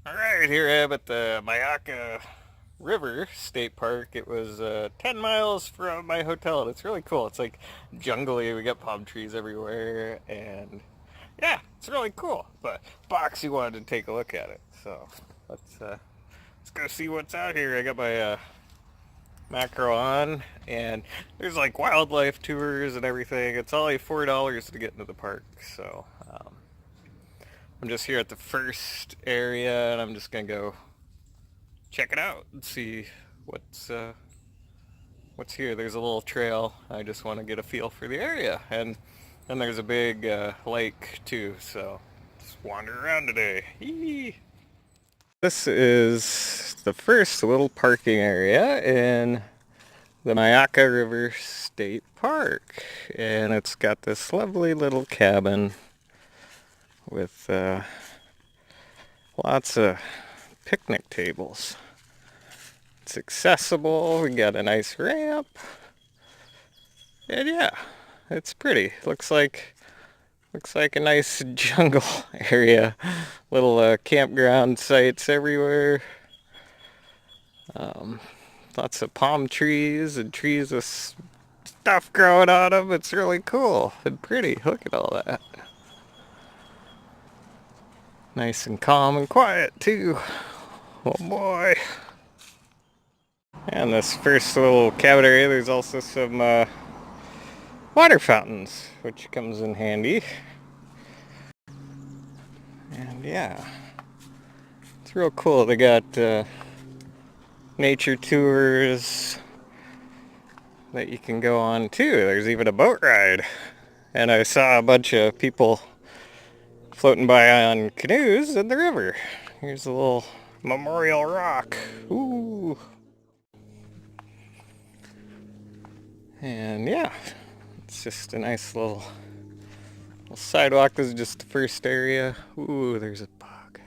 Alright, here I am at the Mayakka River State Park. It was 10 miles from my hotel, and it's really cool. It's like jungly, we got palm trees everywhere, and yeah, it's really cool. But Boxy wanted to take a look at it, so let's go see what's out here. I got my macro on, and there's like wildlife tours and everything. It's only $4 to get into the park, so I'm just here at the first area, and I'm just gonna go check it out and see what's uh, what's here. There's a little trail. I just want to get a feel for the area, and then there's a big lake too. So just wander around today. Yee. This is the first little parking area in the Myakka River State Park, and it's got this lovely little cabin with lots of picnic tables. It's accessible. We got a nice ramp. And yeah, it's pretty. Looks like a nice jungle area. Little campground sites everywhere. Um, Lots of palm trees and trees with stuff growing on them. It's really cool and pretty. Look at all that. Nice and calm and quiet too. Oh boy. And this first little cabin area, there's also some water fountains, which comes in handy. And yeah, it's real cool. They got nature tours that you can go on too. There's even a boat ride. And I saw a bunch of people floating by on canoes in the river. Here's a little memorial rock. Ooh. And yeah, it's just a nice little sidewalk. This is just the first area. Ooh, there's a bug.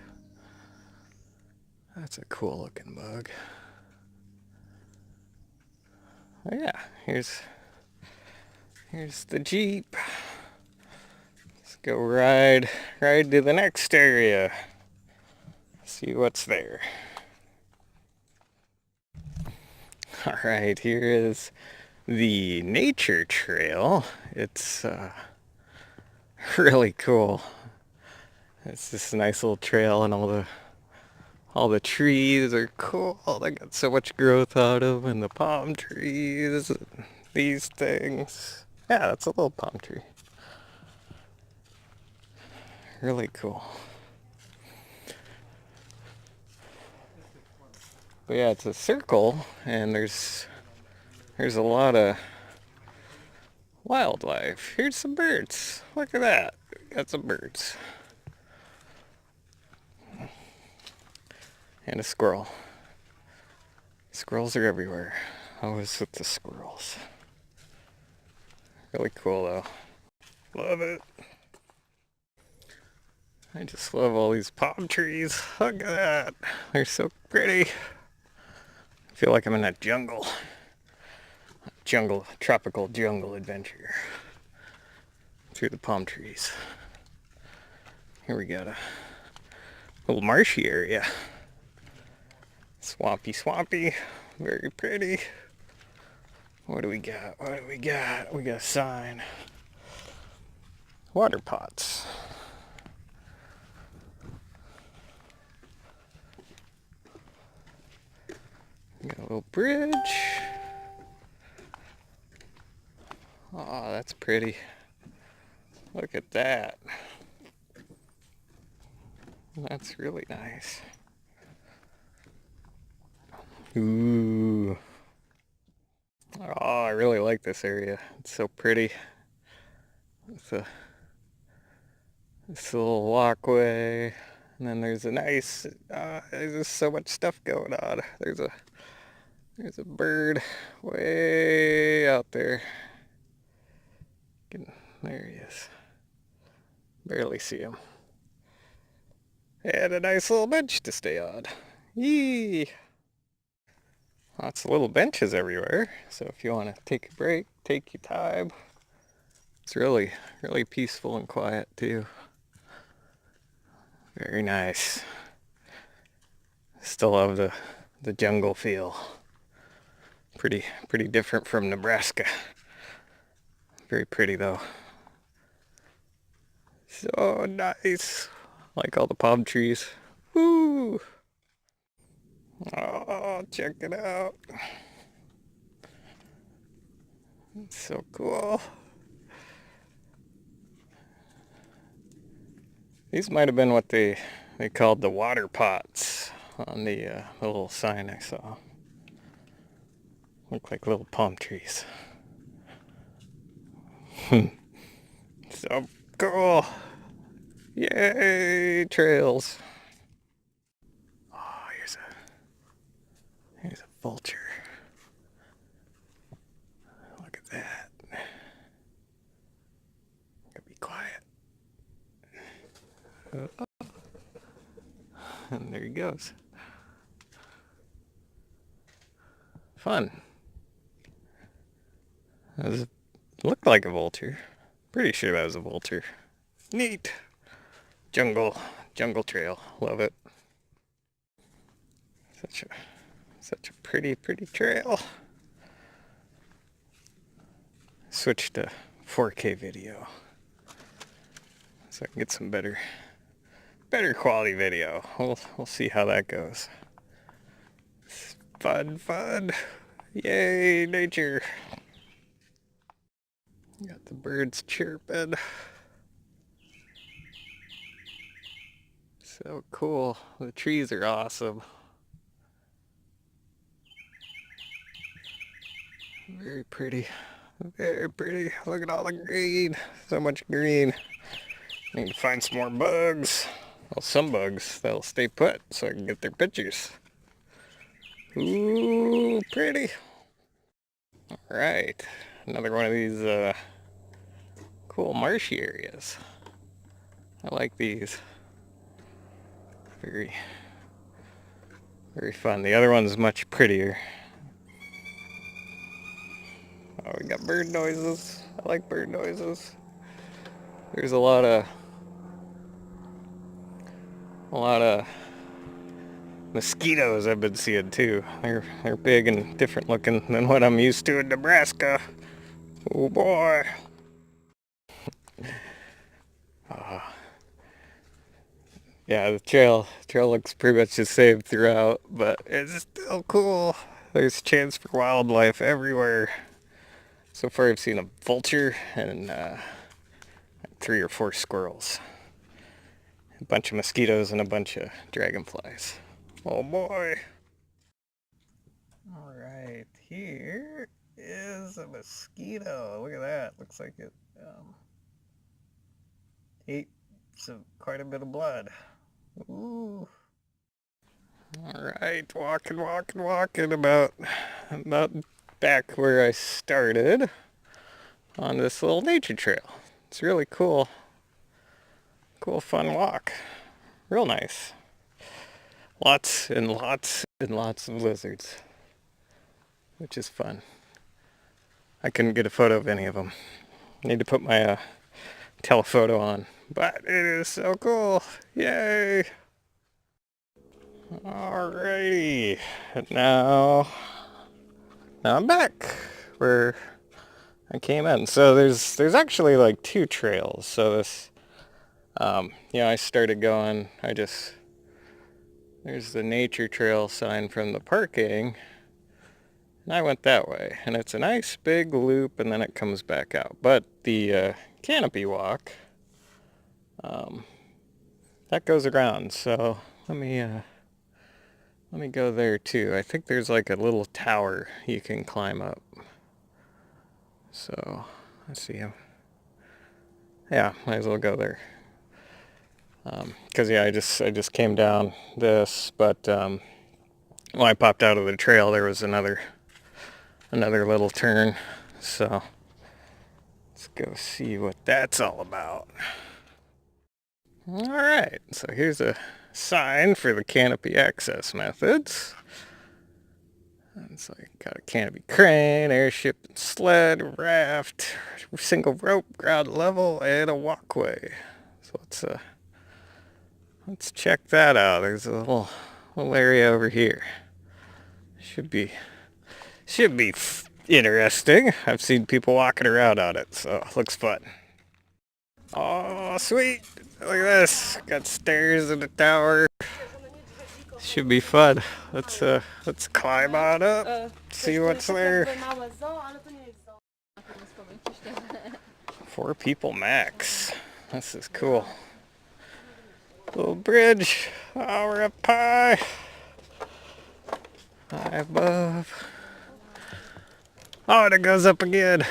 That's a cool looking bug. Oh yeah, here's the Jeep. Let's go ride to the next area. See what's there. All right, here is the nature trail. It's really cool. It's just a nice little trail, and all the trees are cool. They got so much growth on them, and the palm trees, and these things. Yeah, that's a little palm tree. Really cool. But yeah, it's a circle, and there's a lot of wildlife. Here's some birds. Look at that. Got some birds. And a squirrel. Squirrels are everywhere. Always with the squirrels. Really cool though. Love it. I just love all these palm trees. Look at that. They're so pretty. I feel like I'm in a tropical jungle adventure. Through the palm trees. Here we got a little marshy area. Swampy. Very pretty. What do we got? We got a sign. Water pots. We got a little bridge. Oh, that's pretty. Look at that. That's really nice. Ooh. Oh, I really like this area. It's so pretty. It's this little walkway, and then there's a nice. There's just so much stuff going on. There's a bird way out there. There he is. Barely see him. And a nice little bench to stay on. Yee! Lots of little benches everywhere, so if you want to take a break, take your time. It's really peaceful and quiet too. Very nice. Still love the jungle feel. Pretty different from Nebraska. Very pretty though. So nice. Like all the palm trees. Woo! Oh, check it out. It's so cool. These might have been what they called the water pots on the little sign I saw. Look like little palm trees. So cool. Yay, trails. Oh, here's a vulture. Look at that. Gotta be quiet. And there he goes. Fun. Looked like a vulture. Pretty sure that was a vulture. Neat. Jungle trail. Love it. Such a pretty trail. Switch to 4K video so I can get some better quality video. We'll see how that goes. It's fun. Yay, nature. Got the birds chirping. So cool. The trees are awesome. Very pretty. Look at all the green. So much green. Need to find some more bugs. Well, some bugs that'll stay put so I can get their pictures. Ooh, pretty. Alright. Another one of these cool marshy areas. I like these. Very fun. The other one's much prettier. Oh, we got bird noises. I like bird noises. There's a lot of mosquitoes I've been seeing too. They're big and different looking than what I'm used to in Nebraska. Oh boy. Yeah, the trail looks pretty much the same throughout, but it's still cool. There's a chance for wildlife everywhere. So far I've seen a vulture and 3 or 4 squirrels. A bunch of mosquitoes and a bunch of dragonflies. Oh boy. Alright, here is a mosquito. Look at that. Looks like it ate quite a bit of blood. Ooh. Alright, walking about back where I started on this little nature trail. It's really cool. Cool, fun walk. Real nice. Lots and lots of lizards, which is fun. I couldn't get a photo of any of them. Need to put my telephoto on, but it is so cool. Yay! Alrighty, now I'm back where I came in. So there's actually like 2 trails. So this, I started going. There's the nature trail sign from the parking, and I went that way. And it's a nice big loop, and then it comes back out. But the Canopy walk, that goes around. So let me go there too. I think there's like a little tower you can climb up. So let's see. Yeah, might as well go there. Cause yeah, I just came down this, but when I popped out of the trail, there was another little turn. So let's go see what that's all about. All right, so here's a sign for the canopy access methods. And so you got a canopy crane, airship and sled, raft, single rope, ground level, and a walkway. So let's check that out. There's a little little area over here. Should be interesting. I've seen people walking around on it, so it looks fun. Oh, sweet! Look at this. Got stairs in the tower. Should be fun. Let's climb on up. See what's there. 4 people max. This is cool. Little bridge. Oh, we're up high. High above. Oh, and it goes up again.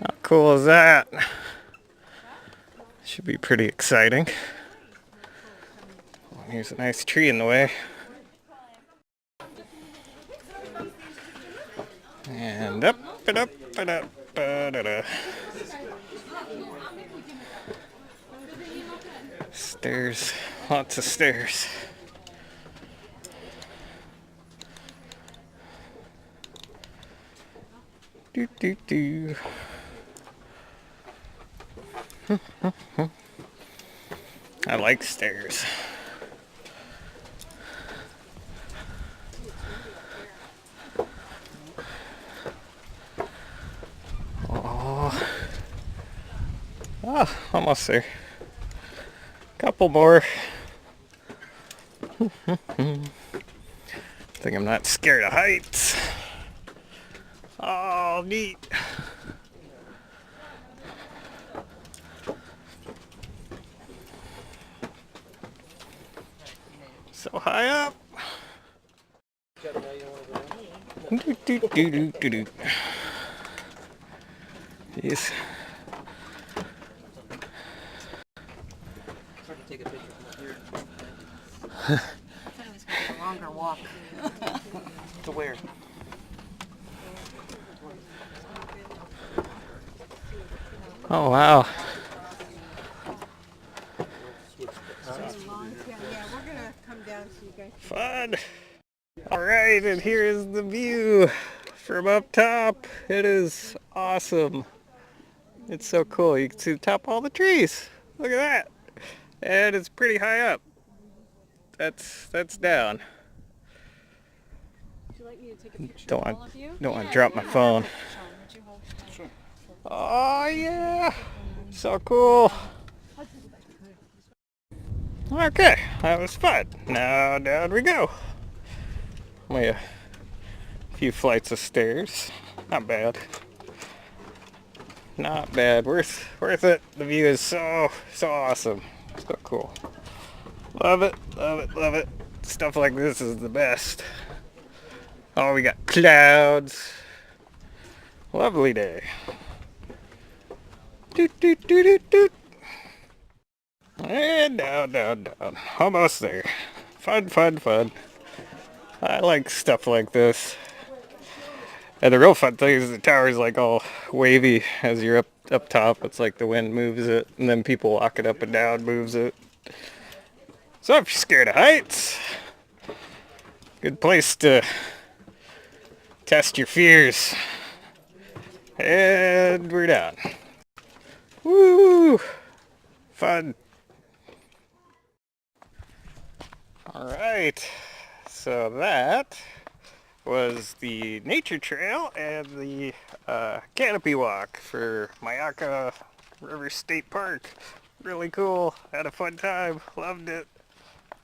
How cool is that? Should be pretty exciting. Oh, here's a nice tree in the way. And up and up and up. Da-da-da. Stairs. Lots of stairs. Do do do. I like stairs. Oh, almost there. Couple more. Think I'm not scared of heights. Oh, neat. So high up. Do, do, do, do, do, do. Jeez. Take a picture from here. I thought it was going to be a longer walk. To where? Oh, wow. Yeah, we're going to come down so you guys. Fun. All right, and here is the view from up top. It is awesome. It's so cool. You can see the top of all the trees. Look at that. And it's pretty high up. That's down. Would you like me to take a picture Don't of all of you? want to drop my phone. Sean, would you hold that? Sure. Oh yeah, so cool. Okay, that was fun. Now down we go. Only a few flights of stairs. Not bad. Not bad. Worth it. The view is so awesome. So cool. Love it. Love it. Love it. Stuff like this is the best. Oh, we got clouds. Lovely day. Doot doot doot doot doot. And down. Almost there. Fun. I like stuff like this. And the real fun thing is the tower is like all wavy as you're up top. It's like the wind moves it, and then people walking up and down moves it. So if you're scared of heights, good place to test your fears. And we're down. Woo! Fun. Alright, so that was the nature trail and the canopy walk for Mayakka State Park. Really cool. Had a fun time. Loved it.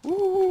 Woo!